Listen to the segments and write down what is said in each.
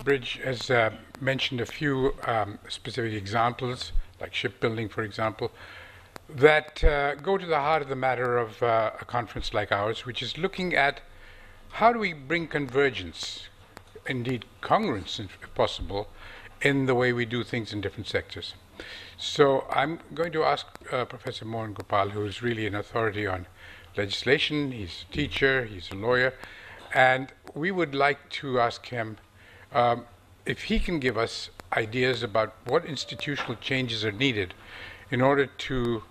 Bridge has mentioned a few specific examples, like shipbuilding, for example, that go to the heart of the matter of a conference like ours, which is looking at how do we bring convergence, indeed congruence, if possible, in the way we do things in different sectors. So I'm going to ask Professor Mohan Gopal, who is really an authority on legislation. He's a teacher, he's a lawyer, and we would like to ask him if he can give us ideas about what institutional changes are needed in order to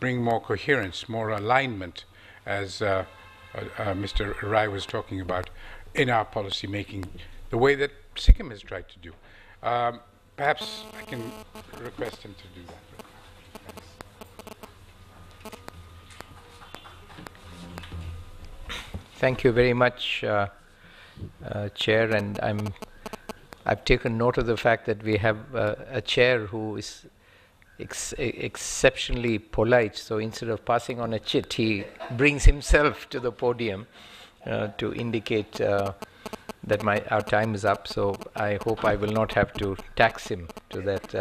bring more coherence, more alignment, as Mr. Rai was talking about, in our policy making, the way that Sikkim has tried to do. Perhaps I can request him to do that. Thank you very much, Chair, and I've taken note of the fact that we have a chair who is exceptionally polite. So instead of passing on a chit, he brings himself to the podium to indicate that our time is up. So I hope I will not have to tax him to that.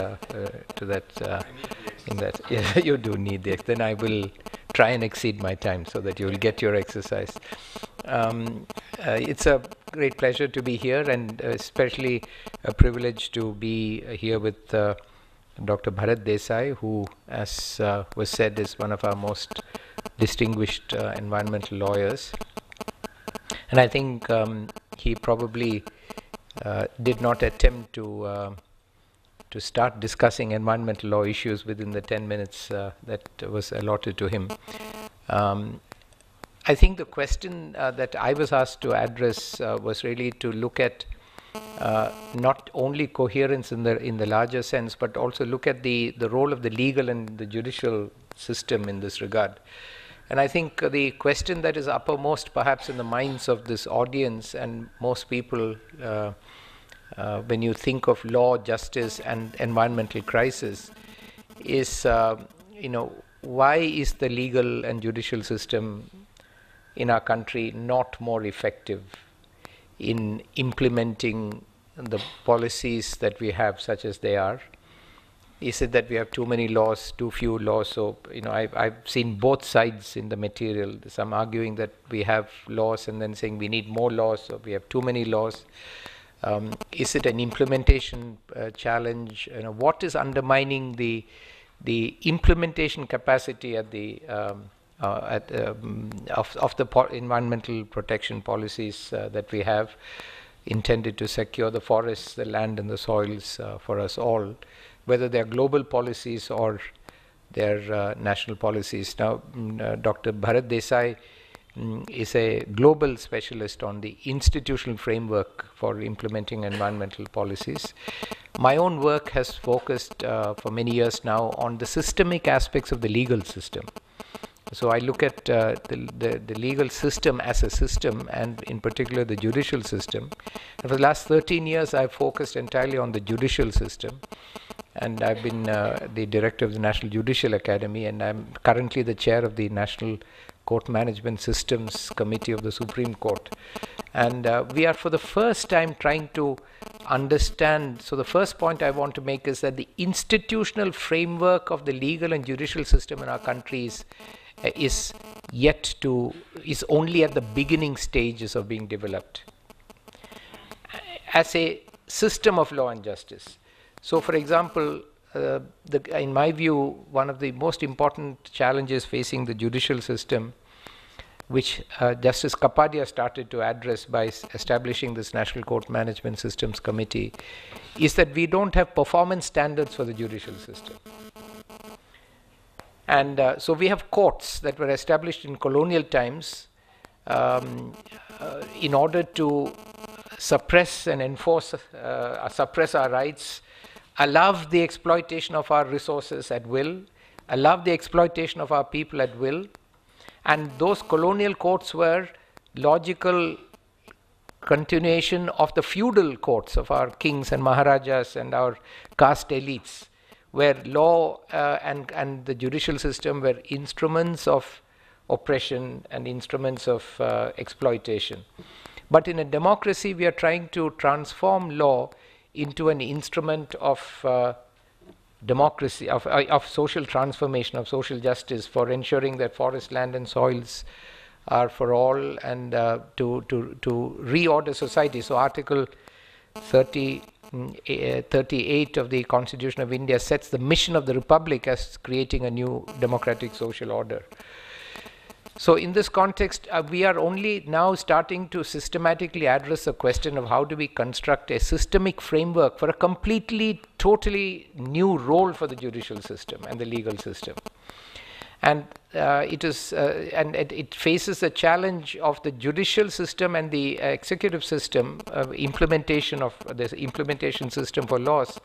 Yeah, you do need the. Then I will try and exceed my time so that you will get your exercise. It's a great pleasure to be here, and especially a privilege to be here with Dr. Bharat Desai, who, as was said, is one of our most distinguished environmental lawyers. And I think he probably did not attempt to start discussing environmental law issues within the 10 minutes that was allotted to him. I think the question that I was asked to address was really to look at not only coherence in the larger sense, but also look at the role of the legal and the judicial system in this regard. And I think the question that is uppermost perhaps in the minds of this audience and most people when you think of law, justice and environmental crisis is, why is the legal and judicial system in our country not more effective in implementing the policies that we have such as they are? Is it that we have too many laws, too few laws? So, I've seen both sides in the material. Some arguing that we have laws and then saying we need more laws, or we have too many laws. Is it an implementation challenge? What is undermining the implementation capacity at the of the environmental protection policies that we have intended to secure the forests, the land and the soils for us all, whether they're global policies or they're national policies. Now, Dr. Bharat Desai is a global specialist on the institutional framework for implementing environmental policies. My own work has focused for many years now on the systemic aspects of the legal system. So I look at the legal system as a system, and in particular the judicial system. And for the last 13 years, I've focused entirely on the judicial system. And I've been the director of the National Judicial Academy, and I'm currently the chair of the National Court Management Systems Committee of the Supreme Court. And we are for the first time trying to understand. So the first point I want to make is that the institutional framework of the legal and judicial system in our country is only at the beginning stages of being developed as a system of law and justice. So, for example, in my view, one of the most important challenges facing the judicial system, which Justice Kapadia started to address by establishing this National Court Management Systems Committee, is that we don't have performance standards for the judicial system. And so we have courts that were established in colonial times in order to suppress and enforce, suppress our rights, allow the exploitation of our resources at will, allow the exploitation of our people at will. And those colonial courts were logical continuation of the feudal courts of our kings and maharajas and our caste elites, where law and the judicial system were instruments of oppression and instruments of exploitation. But in a democracy, we are trying to transform law into an instrument of democracy, of social transformation, of social justice, for ensuring that forest, land and soils are for all, and to reorder society. So Article 38 of the Constitution of India sets the mission of the Republic as creating a new democratic social order. So in this context, we are only now starting to systematically address the question of how do we construct a systemic framework for a completely, totally new role for the judicial system and the legal system. And it faces the challenge of the judicial system and the executive system, implementation of this implementation system for laws,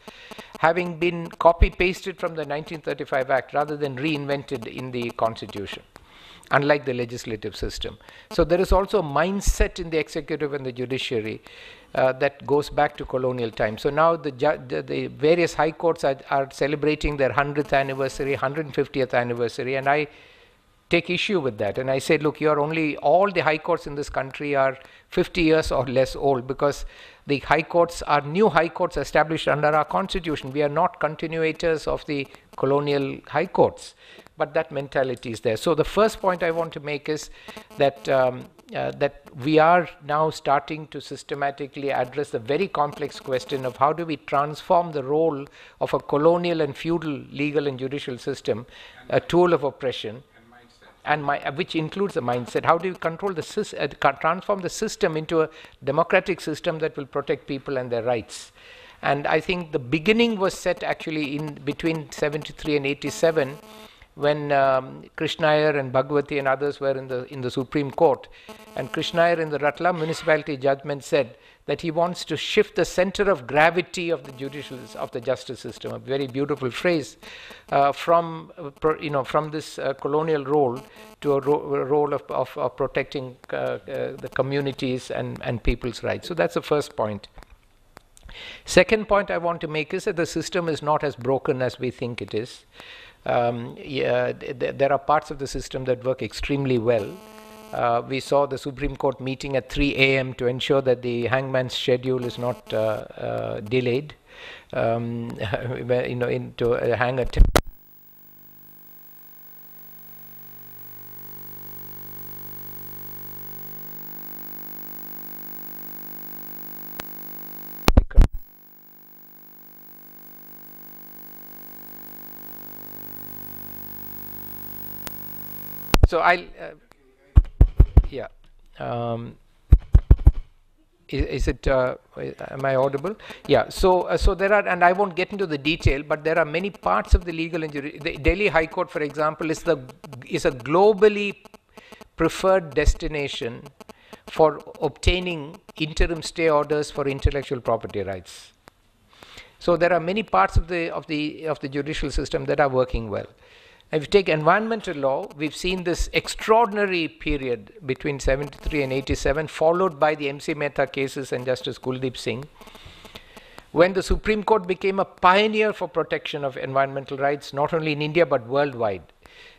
having been copy-pasted from the 1935 Act rather than reinvented in the Constitution, unlike the legislative system. So there is also a mindset in the executive and the judiciary that goes back to colonial times. So now the various high courts are celebrating their 100th anniversary, 150th anniversary, and I take issue with that. And I say, look, all the high courts in this country are 50 years or less old, because the high courts are new high courts established under our constitution. We are not continuators of the colonial high courts, but that mentality is there. So the first point I want to make is that that we are now starting to systematically address the very complex question of how do we transform the role of a colonial and feudal legal and judicial system, a tool of oppression, which includes the mindset. How do you control transform the system into a democratic system that will protect people and their rights? And I think the beginning was set actually in between 73 and 87, when Krishna Iyer and Bhagwati and others were in the Supreme Court. And Krishna Iyer in the Ratlam municipality judgment said that he wants to shift the center of gravity of the justice system, a very beautiful phrase, from this colonial role to a role of protecting the communities and people's rights. So that's the first point. Second point I want to make is that the system is not as broken as we think it is. There are parts of the system that work extremely well. We saw the Supreme Court meeting at 3 a.m. to ensure that the hangman's schedule is not delayed. To hang a So I'll, yeah. Is it? Am I audible? Yeah. So there are, and I won't get into the detail, but there are many parts of the legal injury. The Delhi High Court, for example, is a globally preferred destination for obtaining interim stay orders for intellectual property rights. So there are many parts of the judicial system that are working well. If you take environmental law, we've seen this extraordinary period between 73 and 87, followed by the MC Mehta cases and Justice Kuldeep Singh, when the Supreme Court became a pioneer for protection of environmental rights, not only in India but worldwide.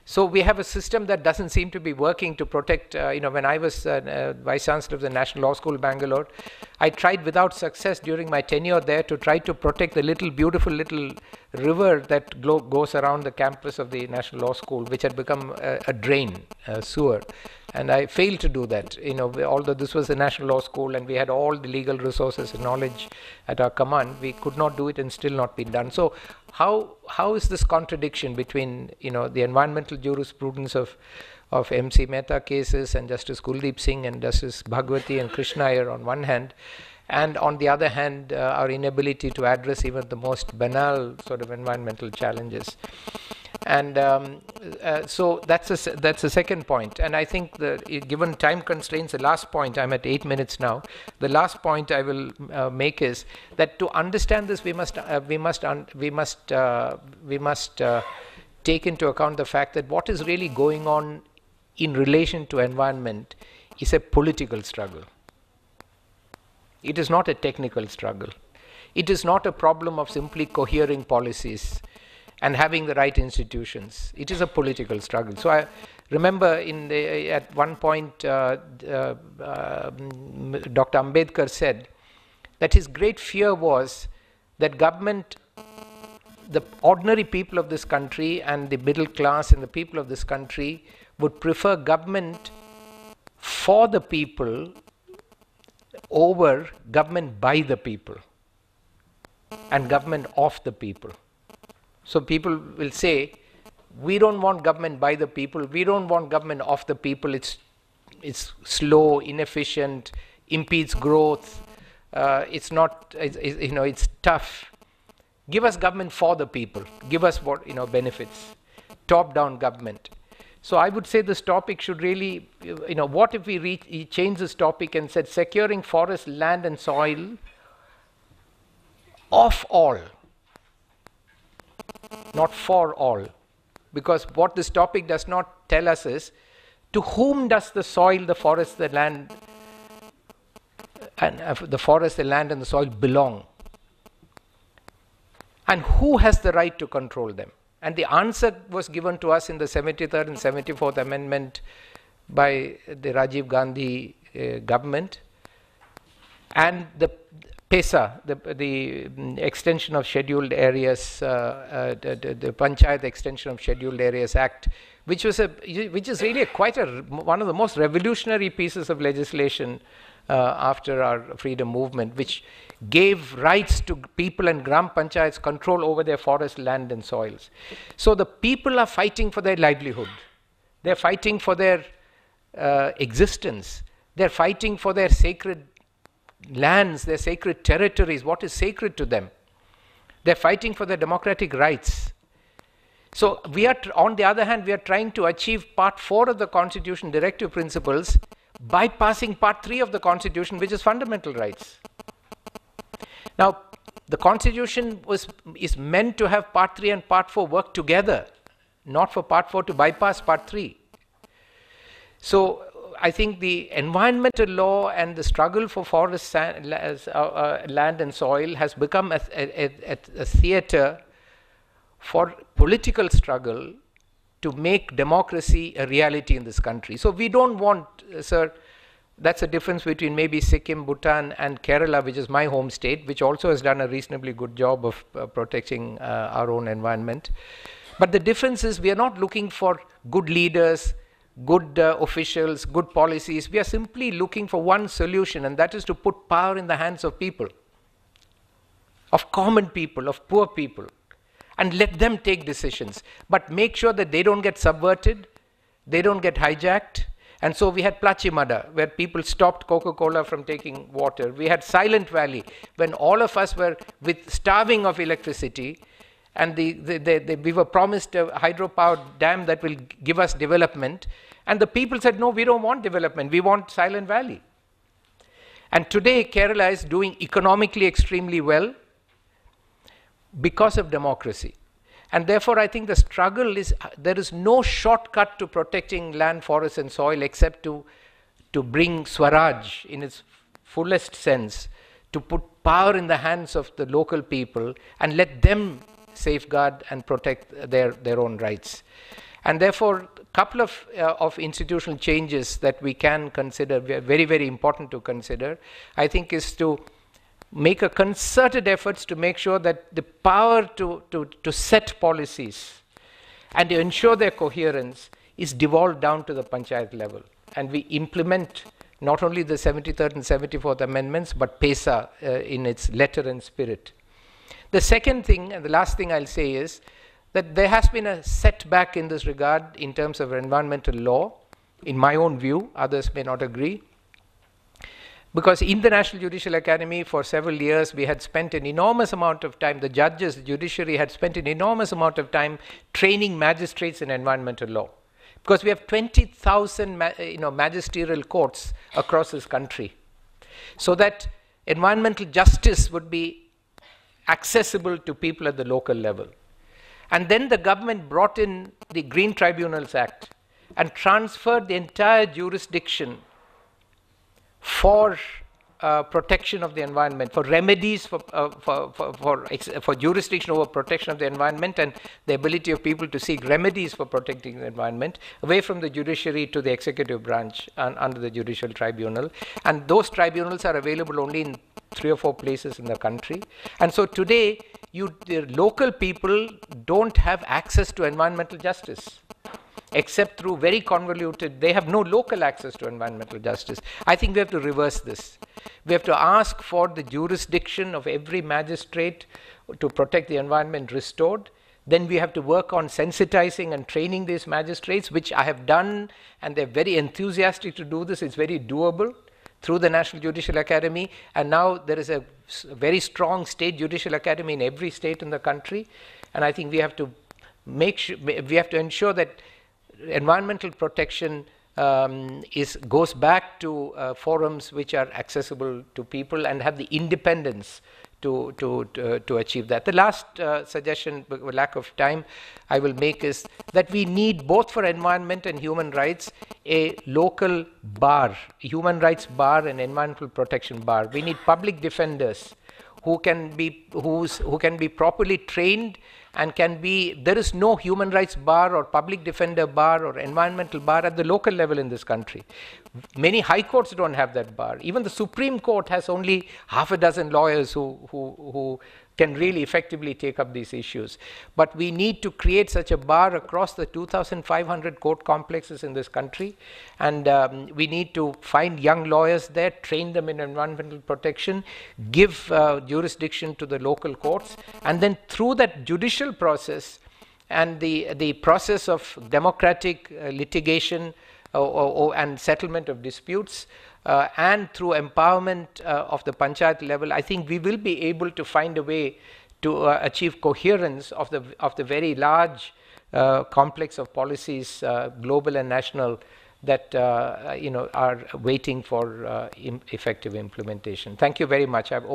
So we have a system that doesn't seem to be working to protect, when I was Vice Chancellor of the National Law School, Bangalore, I tried without success during my tenure there to try to protect the beautiful little river that goes around the campus of the National Law School, which had become a drain, a sewer. And I failed to do that, although this was the National Law School and we had all the legal resources and knowledge at our command, we could not do it and still not been done. So how is this contradiction between, the environmental jurisprudence of MC Mehta cases and Justice Kuldeep Singh and Justice Bhagwati and Krishna Iyer on one hand, and on the other hand, our inability to address even the most banal sort of environmental challenges. And so that's the second point. And I think given time constraints, the last point, I'm at 8 minutes now. The last point I will make is that to understand this, we must take into account the fact that what is really going on in relation to environment is a political struggle. It is not a technical struggle. It is not a problem of simply cohering policies and having the right institutions. It is a political struggle. So I remember at one point, Dr. Ambedkar said that his great fear was that government, the ordinary people of this country and the middle class and the people of this country would prefer government for the people over government by the people and government of the people. So people will say, we don't want government by the people, we don't want government of the people, it's slow, inefficient, impedes growth, it's tough. Give us government for the people, give us what, benefits, top-down government. So I would say this topic should really, what if we change this topic and said securing forest, land and soil of all, not for all. Because what this topic does not tell us is, to whom does the soil, the forest, the land, and the forest, the land and the soil belong? And who has the right to control them? And the answer was given to us in the 73rd and 74th Amendment by the Rajiv Gandhi government. And the PESA, the extension of scheduled areas, the Panchayat Extension of Scheduled Areas Act, which is really one of the most revolutionary pieces of legislation after our freedom movement, which gave rights to people and Gram Panchayats control over their forest, land and soils. So the people are fighting for their livelihood. They're fighting for their existence. They're fighting for their sacred lands, their sacred territories, what is sacred to them. They're fighting for their democratic rights. So we are, on the other hand, we are trying to achieve part 4 of the Constitution, directive principles, bypassing part 3 of the Constitution, which is fundamental rights. Now, the Constitution is meant to have part 3 and part 4 work together, not for part 4 to bypass part 3. So I think the environmental law and the struggle for forest, land and soil has become a theater for political struggle to make democracy a reality in this country. So we don't want, sir, that's a difference between maybe Sikkim, Bhutan and Kerala, which is my home state, which also has done a reasonably good job of protecting our own environment. But the difference is we are not looking for good leaders, good officials, good policies. We are simply looking for one solution, and that is to put power in the hands of people, of common people, of poor people, and let them take decisions. But make sure that they don't get subverted, they don't get hijacked. And so we had Plachimada, where people stopped Coca-Cola from taking water. We had Silent Valley, when all of us were starving of electricity, and we were promised a hydropower dam that will give us development. And the people said, no, we don't want development, we want Silent Valley. And today Kerala is doing economically extremely well because of democracy. And therefore I think the struggle is, there is no shortcut to protecting land, forests and soil except to bring Swaraj in its fullest sense, to put power in the hands of the local people and let them safeguard and protect their own rights. And therefore, a couple of institutional changes that we can consider, very, very important to consider, I think is to make a concerted efforts to make sure that the power to set policies and to ensure their coherence is devolved down to the panchayat level. And we implement not only the 73rd and 74th amendments, but PESA in its letter and spirit. The second thing, and the last thing I'll say is, that there has been a setback in this regard in terms of environmental law, in my own view, others may not agree. Because in the National Judicial Academy for several years, we had spent an enormous amount of time, the judges, the judiciary had spent an enormous amount of time training magistrates in environmental law. Because we have 20,000 magisterial courts across this country. So that environmental justice would be accessible to people at the local level. And then the government brought in the Green Tribunals Act and transferred the entire jurisdiction for protection of the environment, for remedies for jurisdiction over protection of the environment, and the ability of people to seek remedies for protecting the environment, away from the judiciary to the executive branch and under the judicial tribunal. And those tribunals are available only in 3 or 4 places in the country. And so today, the local people don't have access to environmental justice, except through very convoluted, they have no local access to environmental justice. I think we have to reverse this. We have to ask for the jurisdiction of every magistrate to protect the environment restored. Then we have to work on sensitizing and training these magistrates, which I have done, and they're very enthusiastic to do this. It's very doable through the National Judicial Academy, and now there is a very strong state judicial academy in every state in the country. And I think we have to ensure that environmental protection goes back to forums which are accessible to people and have the independence to achieve that. The last suggestion, with lack of time, I will make is that we need, both for environment and human rights, a local bar, human rights bar and environmental protection bar. We need public defenders who can be properly trained and there is no human rights bar or public defender bar or environmental bar at the local level in this country. Many high courts don't have that bar. Even the Supreme Court has only half a dozen lawyers who can really effectively take up these issues. But we need to create such a bar across the 2,500 court complexes in this country, and we need to find young lawyers there, train them in environmental protection, give jurisdiction to the local courts, and then through that judicial process and the process of democratic litigation and settlement of disputes, and through empowerment of the panchayat level, I think we will be able to find a way to achieve coherence of the very large complex of policies, global and national, that are waiting for effective implementation. Thank you very much. I've